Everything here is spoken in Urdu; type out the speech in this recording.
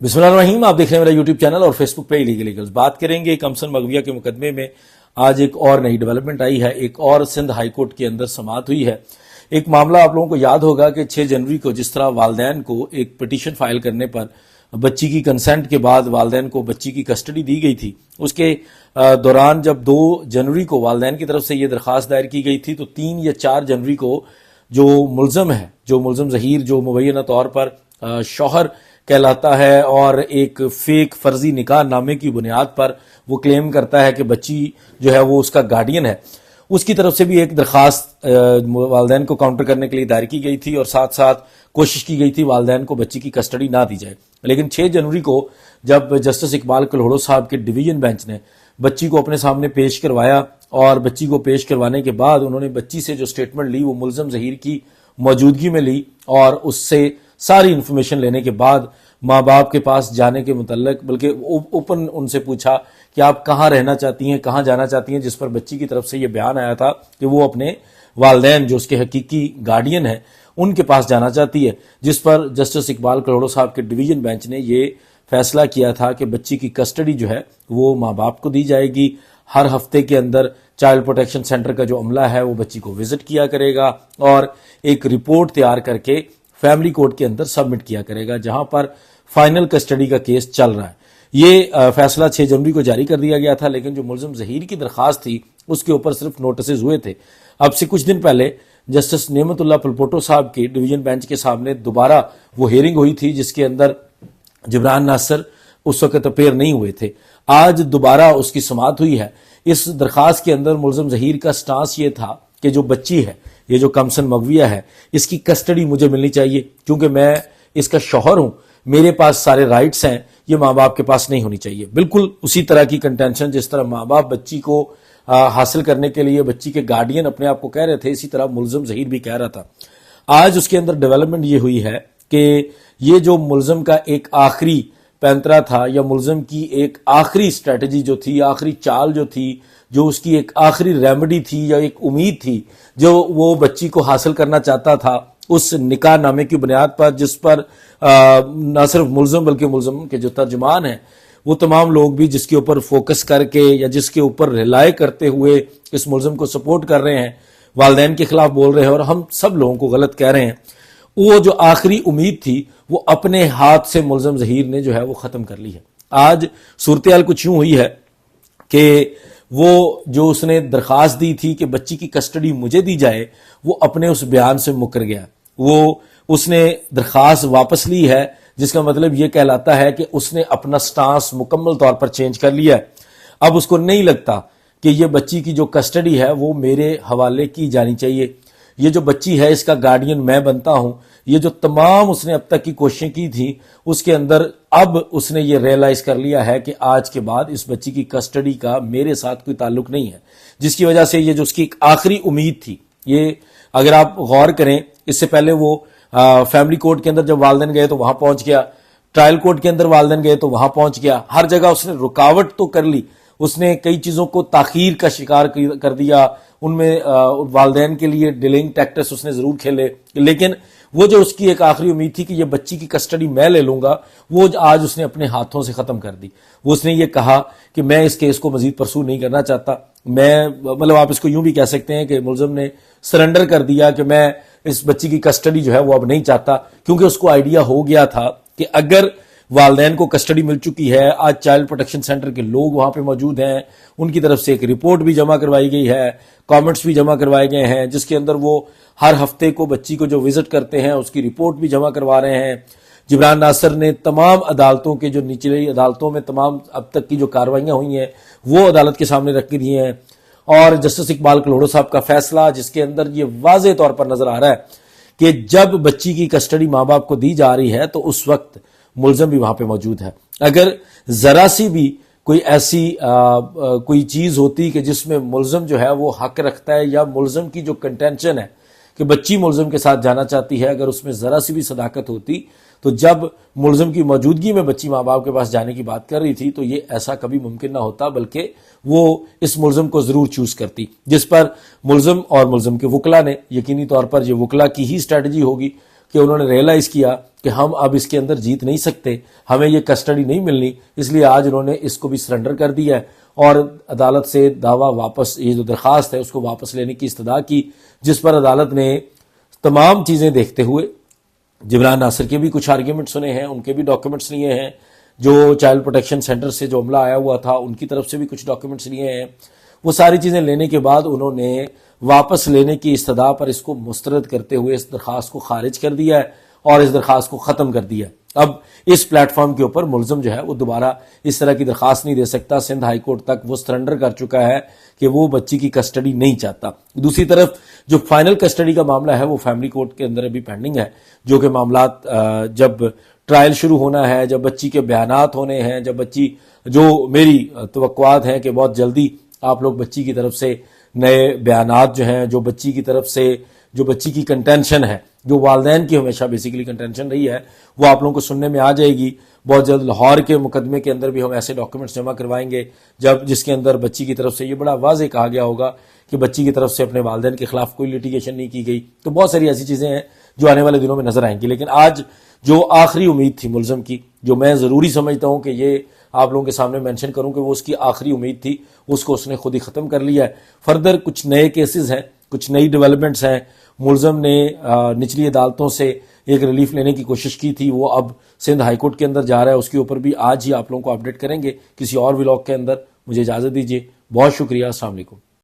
بسم اللہ الرحیم، آپ دیکھ رہے ہیں میرا یوٹیوب چینل اور فیس بک پہ ایلیگل بات کریں گے۔ کمسن مغویہ کے مقدمے میں آج ایک اور نئی ڈیولپمنٹ آئی ہے، ایک اور سندھ ہائی کورٹ کے اندر سماعت ہوئی ہے۔ ایک معاملہ آپ لوگوں کو یاد ہوگا کہ 6 جنوری کو جس طرح والدین کو ایک پٹیشن فائل کرنے پر بچی کی کنسنٹ کے بعد والدین کو بچی کی کسٹڈی دی گئی تھی، اس کے دوران جب 2 جنوری کو والدین کی طرف سے یہ درخواست دائر کی گئی تھی تو 3 یا 4 جنوری کو جو ملزم ظہیر جو مبینہ طور پر شوہر کہلاتا ہے اور ایک فیک فرضی نکاح نامے کی بنیاد پر وہ کلیم کرتا ہے کہ بچی جو ہے وہ اس کا گارڈین ہے، اس کی طرف سے بھی ایک درخواست والدین کو کاؤنٹر کرنے کے لیے دائر کی گئی تھی اور ساتھ ساتھ کوشش کی گئی تھی والدین کو بچی کی کسٹڈی نہ دی جائے۔ لیکن 6 جنوری کو جب جسٹس اقبال کلہوڑو صاحب کے ڈویژن بینچ نے بچی کو اپنے سامنے پیش کروایا اور بچی کو پیش کروانے کے بعد انہوں نے بچی سے جو سٹیٹمنٹ لی وہ ملزم ظہیر کی موجودگی میں لی اور اس سے ساری انفارمیشن لینے کے بعد ماں باپ کے پاس جانے کے متعلق بلکہ اوپن ان سے پوچھا کہ آپ کہاں رہنا چاہتی ہیں، کہاں جانا چاہتی ہیں، جس پر بچی کی طرف سے یہ بیان آیا تھا کہ وہ اپنے والدین جو اس کے حقیقی گارڈین ہیں ان کے پاس جانا چاہتی ہے، جس پر جسٹس اقبال کلہوڑو صاحب کے ڈویژن بینچ نے یہ فیصلہ کیا تھا کہ بچی کی کسٹڈی جو ہے وہ ماں باپ کو دی جائے گی۔ ہر ہفتے کے اندر چائلڈ پروٹیکشن سینٹر کا جو عملہ ہے وہ بچی کو وزٹ کیا کرے گا اور ایک رپورٹ تیار کر کے فیملی کورٹ کے اندر سبمٹ کیا کرے گا جہاں پر فائنل کسٹڈی کا کیس چل رہا ہے۔ یہ فیصلہ 6 جنوری کو جاری کر دیا گیا تھا، لیکن جو ملزم ظہیر کی درخواست تھی اس کے اوپر صرف نوٹسز ہوئے تھے۔ اب سے کچھ دن پہلے جسٹس نعمت اللہ پلپوٹو صاحب کی ڈویژن بینچ کے سامنے دوبارہ وہ ہیئرنگ ہوئی تھی جس کے اندر جبران ناصر اس وقت اپیئر نہیں ہوئے تھے۔ آج دوبارہ اس کی سماعت ہوئی ہے۔ اس درخواست کے اندر ملزم ظہیر کا سٹانس یہ تھا کہ جو بچی ہے، یہ جو کمسن مغویہ ہے، اس کی کسٹڈی مجھے ملنی چاہیے کیونکہ میں اس کا شوہر ہوں، میرے پاس سارے رائٹس ہیں، یہ ماں باپ کے پاس نہیں ہونی چاہیے۔ بالکل اسی طرح کی کنٹینشن جس طرح ماں باپ بچی کو حاصل کرنے کے لیے بچی کے گارڈین اپنے آپ کو کہہ رہے تھے، اسی طرح ملزم ظہیر بھی کہہ رہا تھا۔ آج اس کے اندر ڈیولپمنٹ یہ ہوئی ہے کہ یہ جو ملزم کا ایک آخری پینترا تھا یا ملزم کی ایک آخری اسٹریٹجی جو تھی، آخری چال جو تھی، جو اس کی ایک آخری ریمیڈی تھی یا ایک امید تھی جو وہ بچی کو حاصل کرنا چاہتا تھا اس نکاح نامے کی بنیاد پر، جس پر نہ صرف ملزم بلکہ ملزم کے جو ترجمان ہیں وہ تمام لوگ بھی جس کے اوپر فوکس کر کے یا جس کے اوپر ریلائے کرتے ہوئے اس ملزم کو سپورٹ کر رہے ہیں، والدین کے خلاف بول رہے ہیں اور ہم سب لوگوں کو غلط کہہ رہے ہیں، وہ جو آخری امید تھی وہ اپنے ہاتھ سے ملزم ظہیر نے جو ہے وہ ختم کر لی ہے۔ آج صورتحال کچھ یوں ہوئی ہے کہ وہ جو اس نے درخواست دی تھی کہ بچی کی کسٹڈی مجھے دی جائے، وہ اپنے اس بیان سے مکر گیا۔ اس نے درخواست واپس لی ہے، جس کا مطلب یہ کہلاتا ہے کہ اس نے اپنا سٹانس مکمل طور پر چینج کر لیا ہے۔ اب اس کو نہیں لگتا کہ یہ بچی کی جو کسٹڈی ہے وہ میرے حوالے کی جانی چاہیے، یہ جو بچی ہے اس کا گارڈین میں بنتا ہوں۔ یہ جو تمام اس نے اب تک کی کوششیں کی تھیں اس کے اندر اب اس نے یہ ریئلائز کر لیا ہے کہ آج کے بعد اس بچی کی کسٹڈی کا میرے ساتھ کوئی تعلق نہیں ہے، جس کی وجہ سے یہ جو اس کی ایک آخری امید تھی، یہ اگر آپ غور کریں اس سے پہلے وہ فیملی کورٹ کے اندر جب والدین گئے تو وہاں پہنچ گیا، ٹرائل کورٹ کے اندر والدین گئے تو وہاں پہنچ گیا، ہر جگہ اس نے رکاوٹ تو کر لی، اس نے کئی چیزوں کو تاخیر کا شکار کر دیا، ان میں والدین کے لیے ڈیلنگ ٹیکٹس اس نے ضرور کھیلے، لیکن وہ جو اس کی ایک آخری امید تھی کہ یہ بچی کی کسٹڈی میں لے لوں گا، وہ آج اس نے اپنے ہاتھوں سے ختم کر دی۔ وہ اس نے یہ کہا کہ میں اس کیس کو مزید پرسو نہیں کرنا چاہتا، مطلب آپ اس کو یوں بھی کہہ سکتے ہیں کہ ملزم نے سرنڈر کر دیا کہ میں اس بچی کی کسٹڈی جو ہے وہ اب نہیں چاہتا، کیونکہ اس کو آئیڈیا ہو گیا تھا کہ اگر والدین کو کسٹڈی مل چکی ہے، آج چائلڈ پروٹیکشن سینٹر کے لوگ وہاں پہ موجود ہیں، ان کی طرف سے ایک رپورٹ بھی جمع کروائی گئی ہے، کامنٹس بھی جمع کروائے گئے ہیں جس کے اندر وہ ہر ہفتے کو بچی کو جو وزٹ کرتے ہیں اس کی رپورٹ بھی جمع کروا رہے ہیں۔ جبران ناصر نے تمام عدالتوں کے جو نچلی عدالتوں میں تمام اب تک کی جو کاروائیاں ہوئی ہیں وہ عدالت کے سامنے رکھ دی ہیں، اور جسٹس اقبال کلہوڑو صاحب کا فیصلہ جس کے اندر یہ واضح طور پر نظر آ رہا ہے کہ جب بچی کی کسٹڈی ماں باپ کو دی جا رہی ہے تو اس وقت ملزم بھی وہاں پہ موجود ہے۔ اگر ذرا سی بھی کوئی ایسی کوئی چیز ہوتی کہ جس میں ملزم جو ہے وہ حق رکھتا ہے یا ملزم کی جو کنٹینشن ہے کہ بچی ملزم کے ساتھ جانا چاہتی ہے، اگر اس میں ذرا سی بھی صداقت ہوتی تو جب ملزم کی موجودگی میں بچی ماں باپ کے پاس جانے کی بات کر رہی تھی تو یہ ایسا کبھی ممکن نہ ہوتا، بلکہ وہ اس ملزم کو ضرور چوز کرتی، جس پر ملزم اور ملزم کے وکلا نے یقینی طور پر یہ وکلا کی ہی اسٹریٹجی ہوگی کہ انہوں نے ریئلائز کیا کہ ہم اب اس کے اندر جیت نہیں سکتے, ہمیں یہ کسٹڈی نہیں ملنی, اس لیے آج انہوں نے اس کو بھی سرنڈر کر دیا ہے اور عدالت سے دعویٰ واپس, یہ جو درخواست ہے اس کو واپس لینے کی استدعا کی, جس پر عدالت نے تمام چیزیں دیکھتے ہوئے جبران ناصر کے بھی کچھ آرگیومنٹ سنے ہیں, ان کے بھی ڈاکیومنٹس لیے ہیں, جو چائلڈ پروٹیکشن سینٹر سے جو عملہ آیا ہوا تھا ان کی طرف سے بھی کچھ ڈاکیومنٹس لیے ہیں. وہ ساری چیزیں لینے کے بعد انہوں نے واپس لینے کی استدعا پر اس کو مسترد کرتے ہوئے اس درخواست کو خارج کر دیا ہے اور اس درخواست کو ختم کر دیا ہے. اب اس پلیٹ فارم کے اوپر ملزم جو ہے وہ دوبارہ اس طرح کی درخواست نہیں دے سکتا. سندھ ہائی کورٹ تک وہ سرنڈر کر چکا ہے کہ وہ بچی کی کسٹڈی نہیں چاہتا. دوسری طرف جو فائنل کسٹڈی کا معاملہ ہے وہ فیملی کورٹ کے اندر ابھی پینڈنگ ہے, جو کہ معاملات جب ٹرائل شروع ہونا ہے, جب بچی کے بیانات ہونے ہیں, جب بچی, جو میری توقعات ہیں کہ بہت جلدی آپ لوگ بچی کی طرف سے نئے بیانات جو ہیں, جو بچی کی طرف سے جو بچی کی کنٹینشن ہے, جو والدین کی ہمیشہ بیسیکلی کنٹینشن رہی ہے, وہ آپ لوگوں کو سننے میں آ جائے گی. بہت جلد لاہور کے مقدمے کے اندر بھی ہم ایسے ڈاکیومنٹس جمع کروائیں گے جس کے اندر بچی کی طرف سے یہ بڑا واضح کہا گیا ہوگا کہ بچی کی طرف سے اپنے والدین کے خلاف کوئی لیٹیگیشن نہیں کی گئی. تو بہت ساری ایسی چیزیں ہیں جو آنے والے دنوں میں نظر آئیں گی. لیکن آج جو آخری امید تھی ملزم کی, جو میں ضروری سمجھتا ہوں کہ یہ آپ لوگوں کے سامنے مینشن کروں کہ وہ اس کی آخری امید تھی, اس کو اس نے خود ہی ختم کر لیا ہے. فردر کچھ نئے کیسز ہیں, کچھ نئی ڈیولپمنٹس ہیں. ملزم نے نچلی عدالتوں سے ایک ریلیف لینے کی کوشش کی تھی, وہ اب سندھ ہائی کورٹ کے اندر جا رہا ہے. اس کے اوپر بھی آج ہی آپ لوگوں کو اپڈیٹ کریں گے کسی اور ولاگ کے اندر. مجھے اجازت دیجیے, بہت شکریہ, السلام علیکم.